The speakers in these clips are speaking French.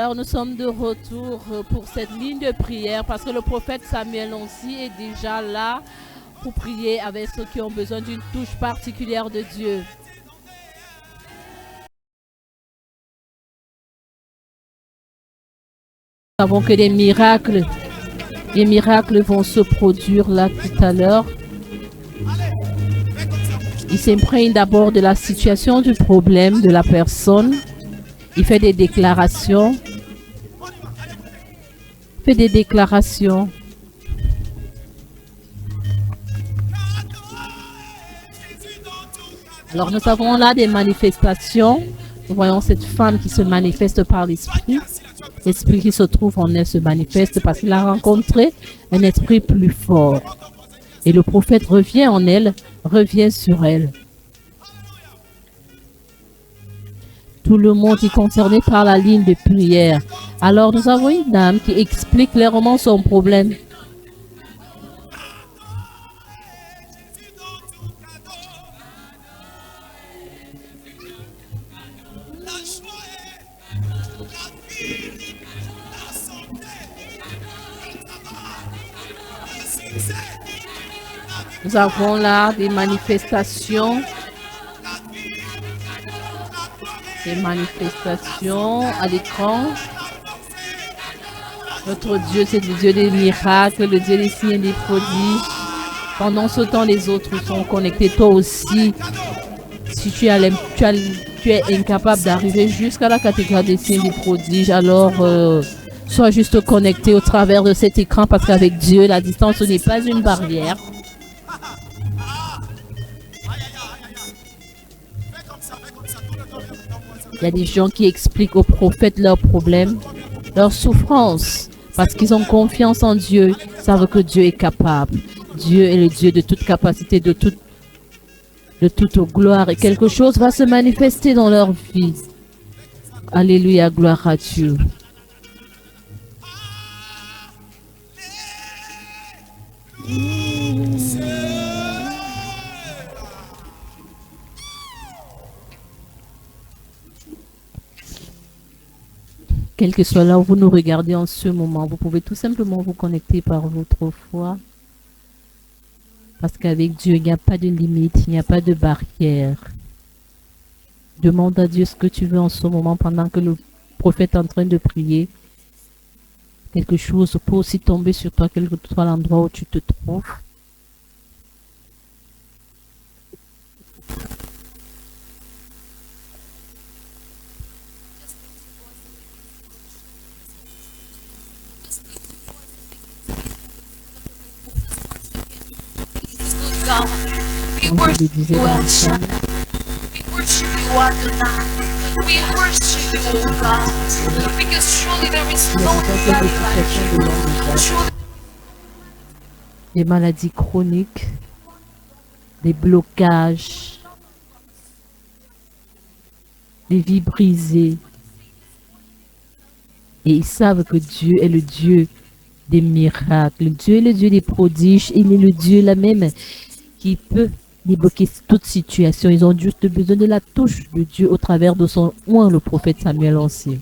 Alors nous sommes de retour pour cette ligne de prière parce que le prophète Samuel aussi est déjà là pour prier avec ceux qui ont besoin d'une touche particulière de Dieu. Nous savons que des miracles vont se produire là tout à l'heure. Il s'imprègne d'abord de la situation, du problème de la personne. Il fait des déclarations. Alors nous avons là des manifestations. Nous voyons cette femme qui se manifeste par l'esprit. L'esprit qui se trouve en elle se manifeste parce qu'il a rencontré un esprit plus fort. Et le prophète revient en elle, revient sur elle. Tout le monde est concerné par la ligne de prière. Alors nous avons une dame qui explique clairement son problème. Nous avons là des manifestations. À l'écran. Notre Dieu, c'est le Dieu des miracles, le Dieu des signes et des prodiges. Pendant ce temps, les autres sont connectés. Toi aussi, si tu es incapable d'arriver jusqu'à la catégorie des signes et des prodiges, alors sois juste connecté au travers de cet écran parce qu'avec Dieu, la distance n'est pas une barrière. Il y a des gens qui expliquent aux prophètes leurs problèmes, leurs souffrances, parce qu'ils ont confiance en Dieu, ils savent que Dieu est capable. Dieu est le Dieu de toute capacité, de toute gloire, et quelque chose va se manifester dans leur vie. Alléluia, gloire à Dieu. Quel que soit là où vous nous regardez en ce moment, vous pouvez tout simplement vous connecter par votre foi. Parce qu'avec Dieu, il n'y a pas de limite, il n'y a pas de barrière. Demande à Dieu ce que tu veux en ce moment pendant que le prophète est en train de prier. Quelque chose peut aussi tomber sur toi, quel que soit l'endroit où tu te trouves. Comme je le disais dans le chant, des maladies chroniques, des blocages, des vies brisées. Et ils savent que Dieu est le Dieu des miracles. Dieu est le Dieu des prodiges. Il est le Dieu là même qui peut débloquer toute situation. Ils ont juste besoin de la touche de Dieu au travers de son oint, le prophète Samuel aussi.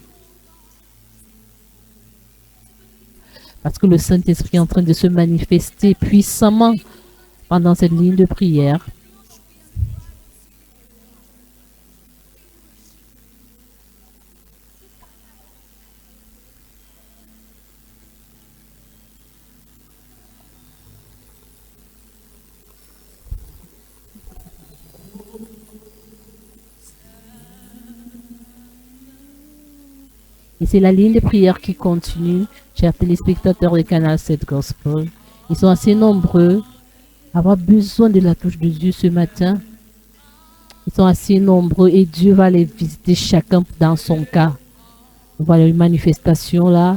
Parce que le Saint-Esprit est en train de se manifester puissamment pendant cette ligne de prière. Et c'est la ligne de prière qui continue, chers téléspectateurs de Canal 7 Gospel. Ils sont assez nombreux à avoir besoin de la touche de Dieu ce matin. Ils sont assez nombreux et Dieu va les visiter chacun dans son cas. Voilà une manifestation là.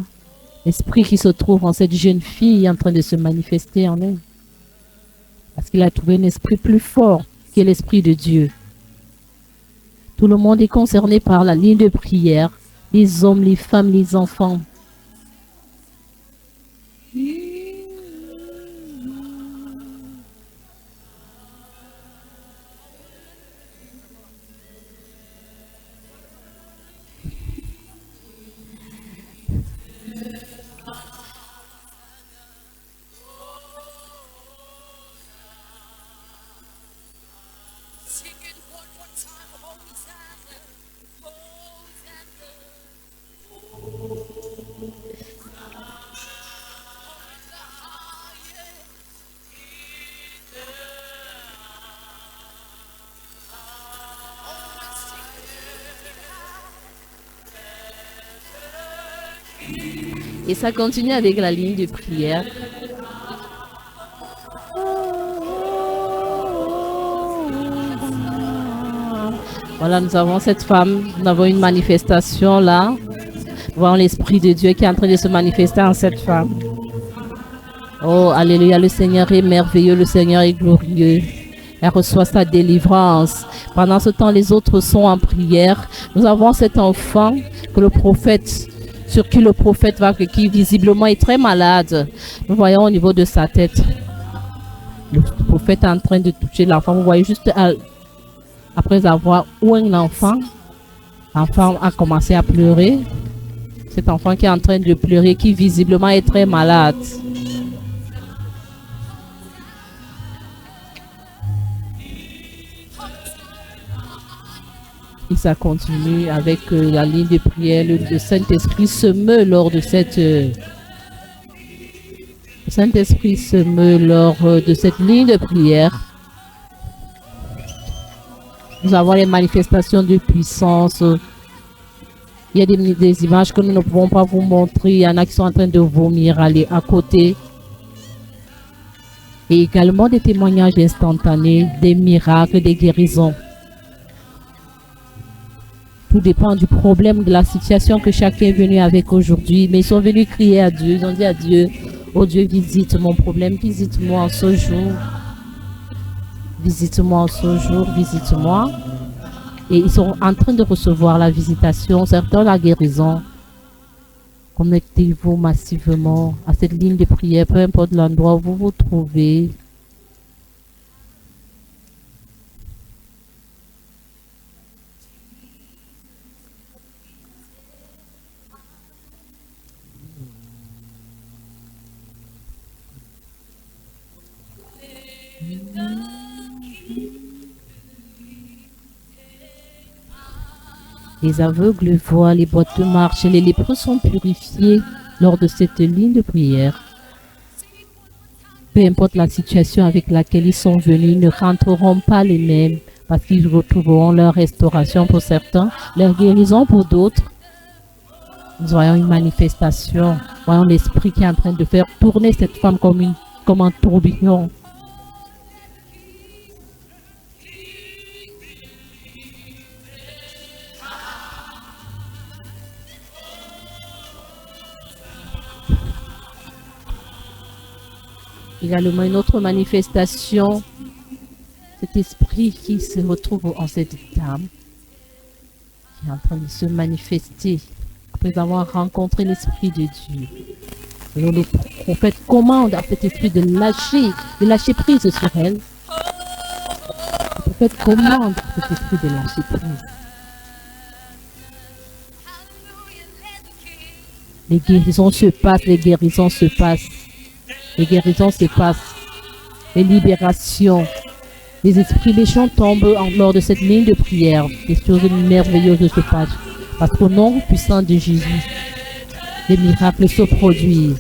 L'esprit qui se trouve en cette jeune fille en train de se manifester en elle. Parce qu'il a trouvé un esprit plus fort qui est l'esprit de Dieu. Tout le monde est concerné par la ligne de prière. Les hommes, les femmes, les enfants. Et ça continue avec la ligne de prière. Voilà, nous avons cette femme, nous avons une manifestation là. Voyons l'Esprit de Dieu qui est en train de se manifester en cette femme. Oh, alléluia, le Seigneur est merveilleux, le Seigneur est glorieux. Elle reçoit sa délivrance. Pendant ce temps, les autres sont en prière. Nous avons cet enfant que le prophète, sur qui le prophète va, qui visiblement est très malade. Nous voyons au niveau de sa tête. Le prophète est en train de toucher l'enfant. Vous voyez juste après avoir oué l'enfant a commencé à pleurer. Cet enfant qui est en train de pleurer, qui visiblement est très malade. Et ça continue avec la ligne de prière. Le Saint-Esprit se meut lors de cette... le Saint-Esprit se meut lors de cette ligne de prière. Nous avons les manifestations de puissance. Il y a des images que nous ne pouvons pas vous montrer. Il y en a qui sont en train de vomir, aller à côté. Et également des témoignages instantanés, des miracles, des guérisons. Tout dépend du problème, de la situation que chacun est venu avec aujourd'hui. Mais ils sont venus crier à Dieu. Ils ont dit à Dieu, oh Dieu, visite mon problème, visite-moi en ce jour. Visite-moi en ce jour, visite-moi. Et ils sont en train de recevoir la visitation, certains la guérison. Connectez-vous massivement à cette ligne de prière, peu importe l'endroit où vous vous trouvez. Les aveugles voient, les boiteux marchent, les lépreux sont purifiés lors de cette ligne de prière. Peu importe la situation avec laquelle ils sont venus, ils ne rentreront pas les mêmes parce qu'ils retrouveront leur restauration pour certains, leur guérison pour d'autres. Nous voyons une manifestation, voyons l'Esprit qui est en train de faire tourner cette femme comme un tourbillon. Également une autre manifestation, cet esprit qui se retrouve en cette dame, qui est en train de se manifester après avoir rencontré l'Esprit de Dieu. Alors le prophète commande à cet esprit de lâcher prise sur elle. Le prophète commande à cet esprit de lâcher prise. Les guérisons se passent, les guérisons se passent. Les guérisons se passent, les libérations, les esprits méchants tombent lors de cette ligne de prière. Des choses merveilleuses se passent. Parce qu'au nom puissant de Jésus, les miracles se produisent.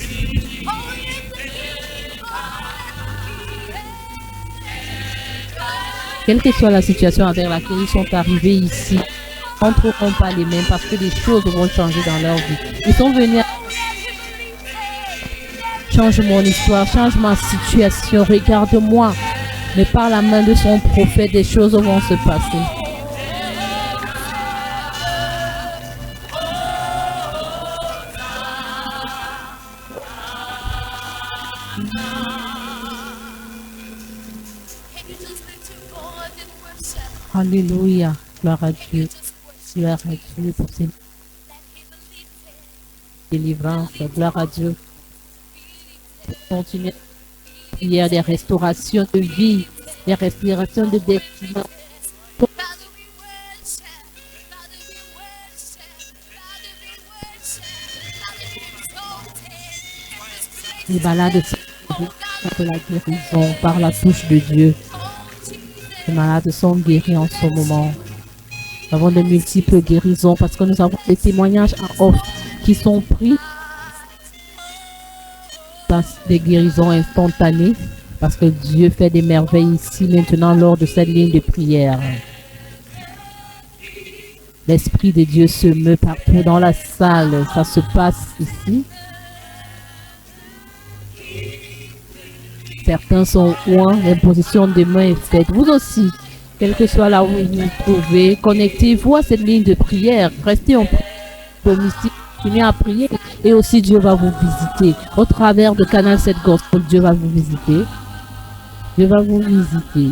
Quelle que soit la situation avec laquelle ils sont arrivés ici, ils n'entreront pas les mêmes parce que les choses vont changer dans leur vie. Ils sont venus... Change mon histoire, change ma situation, regarde-moi. Mais par la main de son prophète, des choses vont se passer. Alléluia, gloire à Dieu. Gloire à Dieu pour cette délivrance, gloire à Dieu. Continuer prière des restaurations de vie, des restaurations de destinée. Les malades sont la guérison par la touche de Dieu. Les malades sont guéris en ce moment. Nous avons de multiples guérisons parce que nous avons des témoignages en off qui sont pris. Des guérisons instantanées parce que Dieu fait des merveilles ici maintenant lors de cette ligne de prière. L'Esprit de Dieu se meut partout dans la salle. Ça se passe ici. Certains sont loin, l'imposition des mains est faite. Vous aussi, quel que soit là où vous vous trouvez, connectez-vous à cette ligne de prière. Restez en domicile, continuez à prier. Et aussi, Dieu va vous visiter. Au travers de Canal 7 Gospel, Dieu va vous visiter. Dieu va vous visiter.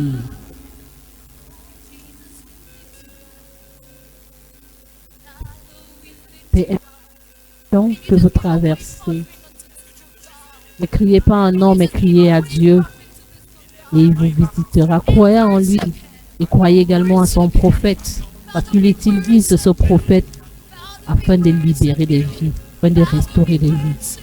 C'est important que vous traversez. Ne criez pas un nom, mais criez à Dieu. Et il vous visitera. Croyez en lui. Et croyez également à son prophète. Parce qu'il utilise ce prophète afin de libérer des vies, afin de restaurer des vies.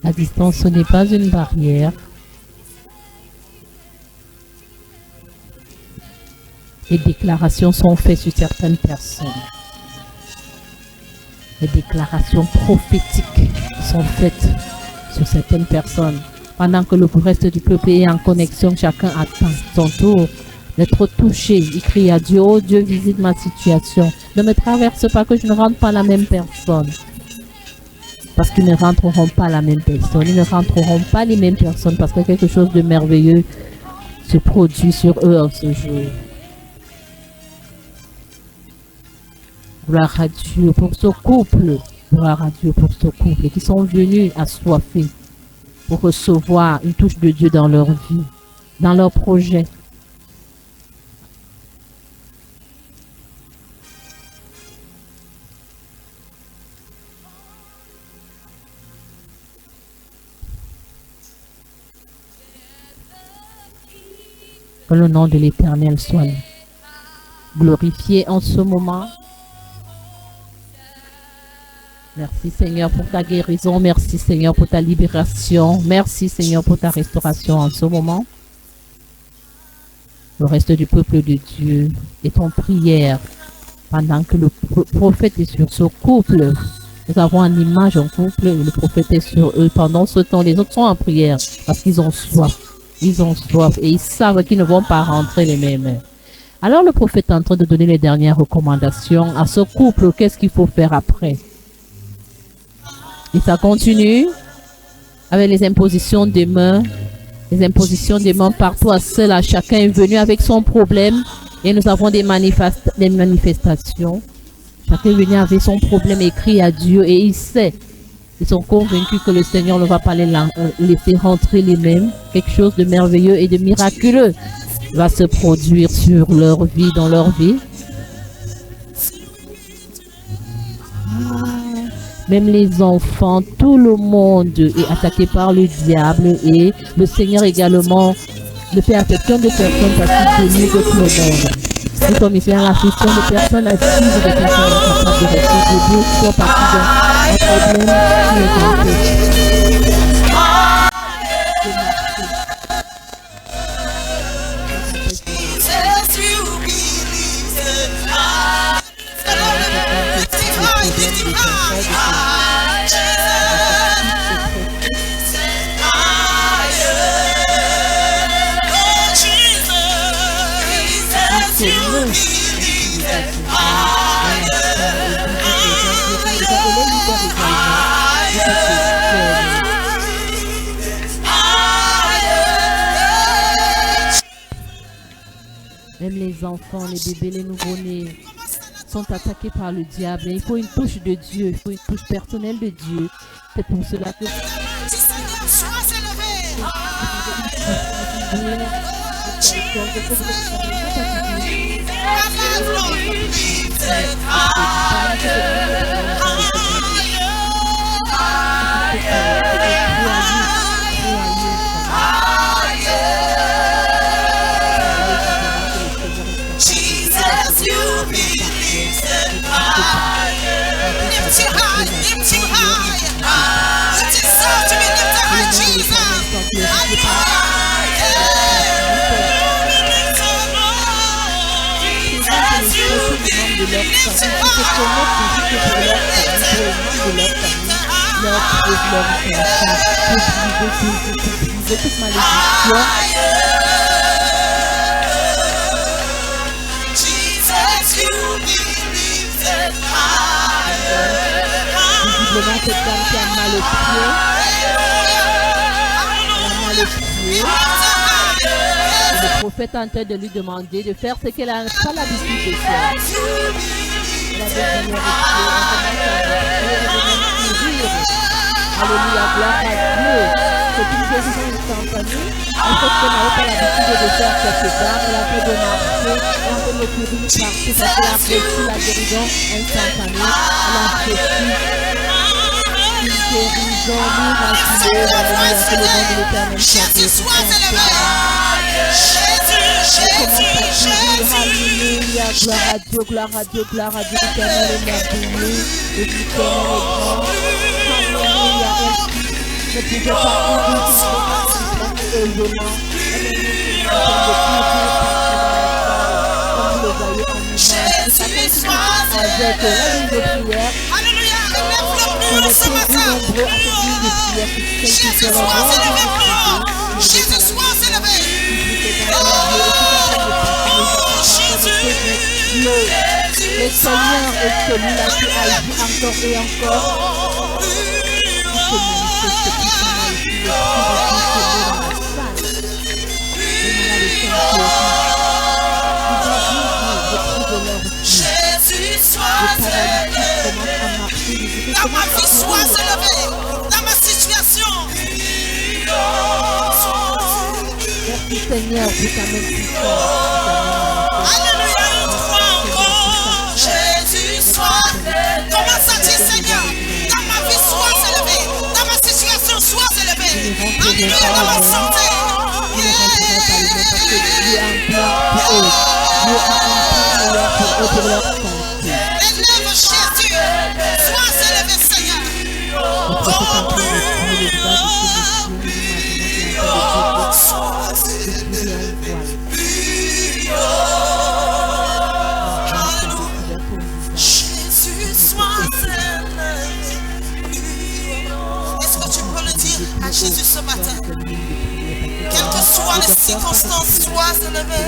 La distance, ce n'est pas une barrière. Les déclarations sont faites sur certaines personnes. Les déclarations prophétiques sont faites sur certaines personnes. Pendant que le reste du peuple est en connexion, chacun attend son tour d'être touché. Il crie à Dieu, oh Dieu, visite ma situation. Ne me traverse pas, que je ne rentre pas la même personne. Parce qu'ils ne rentreront pas la même personne. Ils ne rentreront pas les mêmes personnes parce que quelque chose de merveilleux se produit sur eux en ce jour. Gloire à Dieu pour ce couple. Gloire à Dieu pour ce couple qui sont venus assoiffés pour recevoir une touche de Dieu dans leur vie, dans leur projet. Que le nom de l'Éternel soit glorifié en ce moment. Merci Seigneur pour ta guérison. Merci Seigneur pour ta libération. Merci Seigneur pour ta restauration en ce moment. Le reste du peuple de Dieu est en prière pendant que le prophète est sur ce couple. Nous avons une image en couple et le prophète est sur eux. Pendant ce temps, les autres sont en prière parce qu'ils ont soif. Ils ont soif et ils savent qu'ils ne vont pas rentrer les mêmes. Alors le prophète est en train de donner les dernières recommandations à ce couple. Qu'est-ce qu'il faut faire après? Et ça continue avec les impositions des mains. Les impositions des mains partout à cela. Chacun est venu avec son problème. Et nous avons des manifestations. Chacun est venu avec son problème et crie à Dieu. Et il sait. Ils sont convaincus que le Seigneur ne va pas les laisser rentrer les mêmes. Quelque chose de merveilleux et de miraculeux va se produire sur leur vie, dans leur vie. Même les enfants, tout le monde est attaqué par le diable et le Seigneur également ne fait affection de personnes parce qu'il est de tout le monde. Nous sommes ici à l'affection de personnes assises, de personnes incapables de rester debout, soit partie d'un problème qui est complexe. Même les enfants, les bébés, les nouveau-nés sont attaqués par le diable. Il faut une touche de Dieu, il faut une touche personnelle de Dieu. C'est pour cela que Jesus, you be lifted higher. cette dame qui a mal au pied. Elle a mal au pied. Et le prophète est en train de lui demander de faire ce qu'elle n'a pas l'habitude de faire. Elle a des douleurs au pied, elle commence à marcher, elle veut courir. Alléluia, gloire à Dieu. C'est une guérison instantanée. En fait, elle n'avait pas l'habitude de faire cette dame. Elle a fait de marcher, elle a fait de courir partout parce qu'elle a reçu la guérison instantanée. Elle a reçu une guérison miraculeuse. Alléluia, que le nom de l'Éternel soit glorifié. Alléluia, gloire à Dieu, gloire à Dieu, gloire à Dieu. L'Éternel est merveilleux, et l'Éternel est grand. Alléluia, elle ne pouvait pas courir aisément. Elle est venue de comme vous le voyez en image. Avec la ligne de prière. On est tous nombreux à cette ligne de prière qui se rend. Jésus soit élevé. Le Seigneur est celui-là qui agit encore et encore. Il se manifeste puissamment ici. Le Esprit de Dieu se met dans la salle. Jésus soit élevé. Dans ma vie, sois élevé. Dans ma situation. Merci Seigneur, vous t'amène puissant. Alléluia, une fois encore. Jésus soit élevé. Commence à dire Seigneur, dans ma vie, sois élevé. Dans ma situation, sois élevé. Alléluia, dans ma santé. Dieu a un plan pour eux. Dieu a un plan pour eux, pour leur santé. Élève Jésus. Sois élevé, Seigneur. Oh, plus Jésus soit élevé. Est-ce que tu peux le dire à Jésus ce matin? Quelles que soient les circonstances, sois élevé.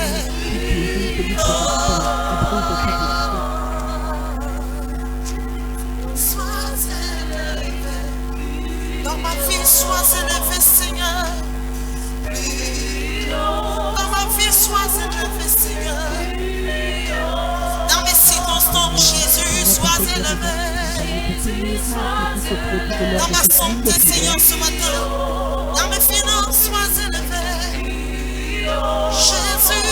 Sois élevé. Dans ma vie, sois élevé, Seigneur. Dans ma vie, sois élevé, Seigneur. Dans mes circonstances, Jésus, sois élevé. Dans ma santé, Seigneur, ce matin. Dans mes finances, sois élevé. Jésus.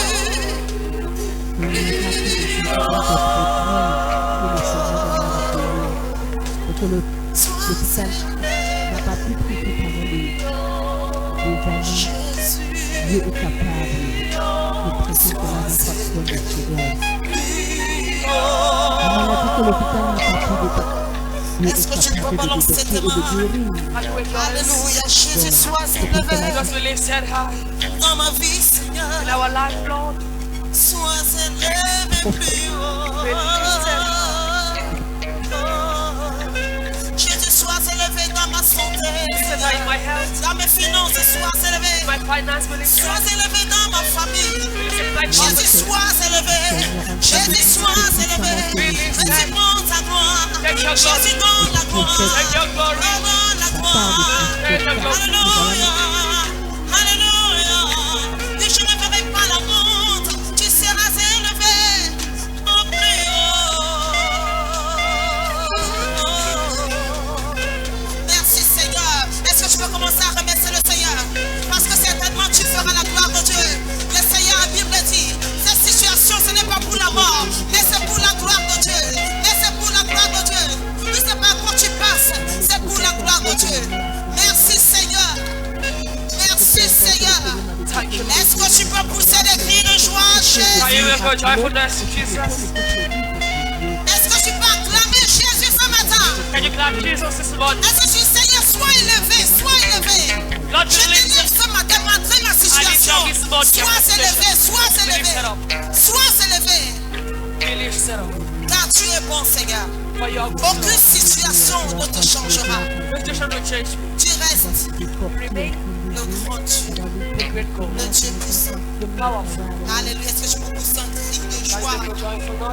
L'hôpital n'a pas pu traiter pendant des années. Dieu est capable de traiter cela d'une façon mystérieuse. La maladie que l'hôpital n'a pas pu de Est-ce que tu peux balancer tes mains? Alléluia, Jésus, sois élevé. Dans ma vie, Seigneur, sois élevé plus haut. Jésus, sois élevé dans ma santé. Dans mes finances, sois élevé. Sois élevé dans ma famille. Jésus, sois élevé. Jésus, sois élevé. Jésus, prends ta gloire. Jésus, donne la gloire. Donne la gloire. Alléluia. Alléluia. Et je ne ferai pas la honte. Tu seras élevé au plus haut. Merci Seigneur. Est-ce que tu peux commencer à remercier le Seigneur? Parce que certainement tu feras la gloire de Dieu. Le Seigneur, la Bible dit, cette situation ce n'est pas pour la mort, mais c'est pour la gloire de Dieu. Mais c'est pour la gloire de Dieu. Il ne sait pas quand tu passes, c'est pour la gloire de Dieu. Merci Seigneur. Merci Seigneur. Est-ce que tu peux pousser des cris de joie, Jésus? Est-ce que tu peux acclamer Jésus ce matin? Est-ce que tu Seigneur, sois élevé, sois élevé. Je t'élève ce matin malgré ma situation. Sois élevé, sois élevé. Sois élevé. Car tu es bon, Seigneur. Aucune situation ne te changera. Tu restes le grand Dieu, le Dieu puissant. Alléluia. Est-ce que je peux pousser un cri de joie? Un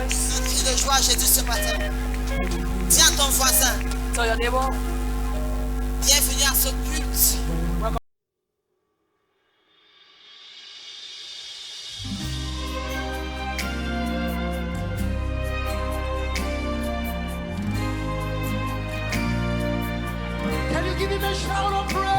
cri de joie, Jésus, ce matin. Dis à ton voisin, à ce culte. Can you give him a shout of praise?